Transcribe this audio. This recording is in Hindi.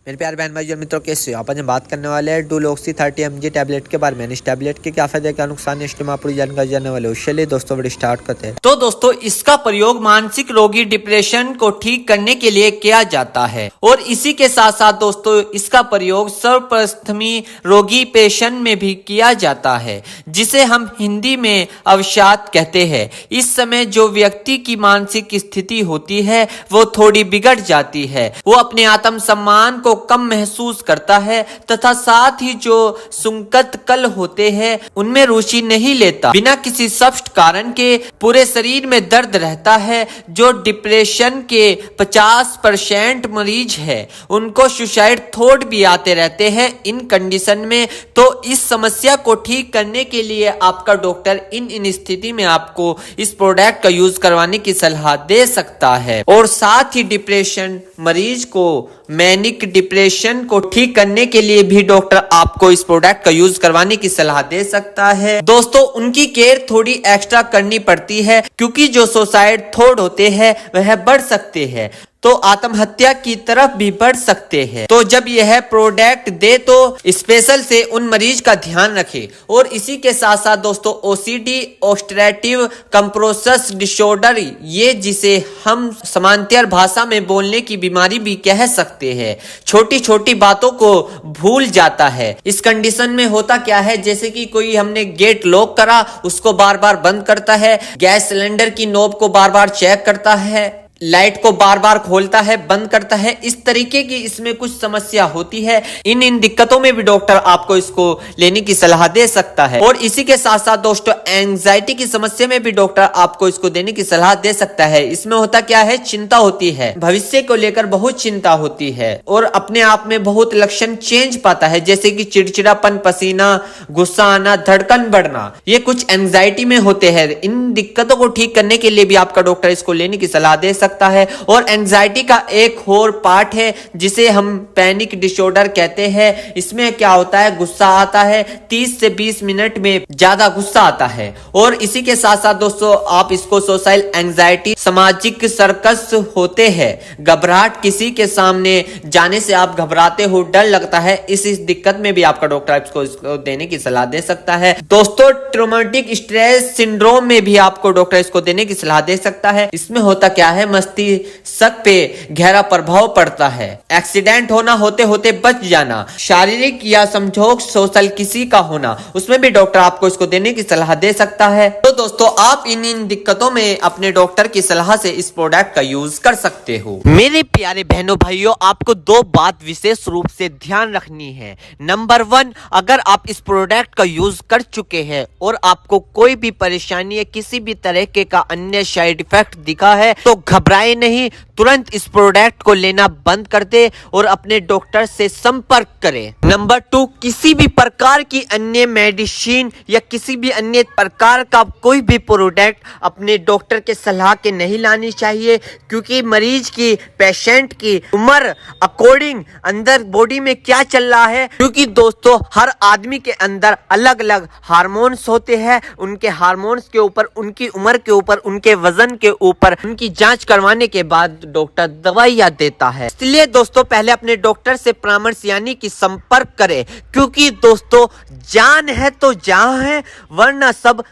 मेरे प्यारे बहन भाई और मित्रों, कैसे हो आप? आज हम बात करने वाले हैं डुलोक्सी 30 mg टैबलेट के बारे में। इस टैबलेट के क्या फायदे क्या नुकसान है, इसके मैं पूरी जानकारी जानने वाले हूं। चलिए दोस्तों वीडियो स्टार्ट करते हैं। तो दोस्तों, इसका प्रयोग मानसिक रोगी डिप्रेशन को ठीक करने के लिए किया जाता है और इसी के साथ साथ दोस्तों इसका प्रयोग सर्वप्रथमी रोगी पेशेंट में भी किया जाता है, जिसे हम हिंदी में अवसाद कहते हैं। इस समय जो व्यक्ति की मानसिक स्थिति होती है वो थोड़ी बिगड़ जाती है, वो अपने आत्म सम्मान को कम महसूस करता है तथा साथ ही जो सुंकत कल होते हैं उनमें रुचि नहीं लेता। बिना किसी स्पष्ट कारण के पूरे शरीर में दर्द रहता है। जो डिप्रेशन के 50% मरीज है उनको सुसाइड थॉट भी आते रहते हैं। इन कंडीशन में तो इस समस्या को ठीक करने के लिए आपका डॉक्टर इन स्थिति में आपको इस प्रोडक्ट का यूज करवाने की सलाह दे सकता है। और साथ ही डिप्रेशन मरीज को मैनिक डिप्रेशन को ठीक करने के लिए भी डॉक्टर आपको इस प्रोडक्ट का यूज करवाने की सलाह दे सकता है। दोस्तों, उनकी केयर थोड़ी एक्स्ट्रा करनी पड़ती है क्योंकि जो सुसाइड थॉट होते हैं वह बढ़ सकते हैं, तो आत्महत्या की तरफ भी बढ़ सकते हैं। तो जब यह प्रोडक्ट दे तो स्पेशल से उन मरीज का ध्यान रखें। और इसी के साथ साथ दोस्तों ओसीडी ऑब्स्ट्रक्टिव कंप्रेसिव डिसऑर्डर, ये जिसे हम समानांतर भाषा में बोलने की बीमारी भी कह सकते हैं, छोटी छोटी बातों को भूल जाता है। इस कंडीशन में होता क्या है, जैसे कि कोई हमने गेट लॉक करा उसको बार बार बंद करता है, गैस सिलेंडर की नॉब को बार बार चेक करता है, लाइट को बार बार खोलता है बंद करता है, इस तरीके की इसमें कुछ समस्या होती है। इन दिक्कतों में भी डॉक्टर आपको इसको लेने की सलाह दे सकता है। और इसी के साथ साथ दोस्तों एंजाइटी की समस्या में भी डॉक्टर आपको इसको देने की सलाह दे सकता है। इसमें होता क्या है, चिंता होती है, भविष्य को लेकर बहुत चिंता होती है और अपने आप में बहुत लक्षण चेंज पाता है, जैसे कि चिड़चिड़ापन, पसीना, गुस्सा आना, धड़कन बढ़ना, ये कुछ एंजाइटी में होते हैं। इन दिक्कतों को ठीक करने के लिए भी आपका डॉक्टर इसको लेने की सलाह दे सकता है। और एंजाइटी का एक और पार्ट है जिसे हम पैनिक डिसऑर्डर कहते हैं। इसमें क्या होता है, गुस्सा आता है, 30 से 20 मिनट में ज्यादा गुस्सा आता है। और इसी के साथ साथ दोस्तों आप इसको सोशल एंजाइटी, सामाजिक सर्कस होते हैं, घबराहट, किसी के सामने जाने से आप घबराते हो, डर लगता है, इस दिक्कत में भी आपका डॉक्टर इसको देने की सलाह दे सकता है। दोस्तों ट्रॉमेटिक स्ट्रेस सिंड्रोम में भी आपको डॉक्टर इसको देने की सलाह दे सकता है। इसमें होता क्या है, मस्तिष्क पे गहरा प्रभाव पड़ता है, एक्सीडेंट होना, होते होते बच जाना, शारीरिक या समझौक सोशल किसी का होना, उसमें भी डॉक्टर आपको इसको देने की सलाह दे सकता है। तो दोस्तों आप इन दिक्कतों में अपने डॉक्टर की सलाह से इस प्रोडक्ट का यूज कर सकते हो। मेरे प्यारे बहनों भाइयों, आपको दो बात विशेष रूप से ध्यान रखनी है। नंबर 1, अगर आप इस प्रोडक्ट का यूज कर चुके हैं और आपको कोई भी परेशानी या किसी भी तरह का अन्य साइड इफेक्ट दिखा है तो घबराए नहीं, तुरंत इस प्रोडक्ट को लेना बंद कर दे और अपने डॉक्टर से संपर्क करें। नंबर 2, किसी भी प्रकार की अन्य मेडिसिन या किसी भी अन्य प्रकार का कोई भी प्रोडक्ट अपने डॉक्टर के सलाह के नहीं लानी चाहिए, क्योंकि मरीज की, पेशेंट की उम्र अकॉर्डिंग अंदर बॉडी में क्या चल रहा है, क्योंकि दोस्तों हर आदमी के अंदर अलग अलग हार्मोन्स होते हैं। उनके हार्मोन्स के ऊपर, उनकी उम्र के ऊपर, उनके वजन के ऊपर उनकी जांच करवाने के बाद डॉक्टर दवाइयां देता है। इसलिए दोस्तों पहले अपने डॉक्टर से परामर्श यानी कि संपर्क करें, क्योंकि दोस्तों जान है तो जहां है, वरना सब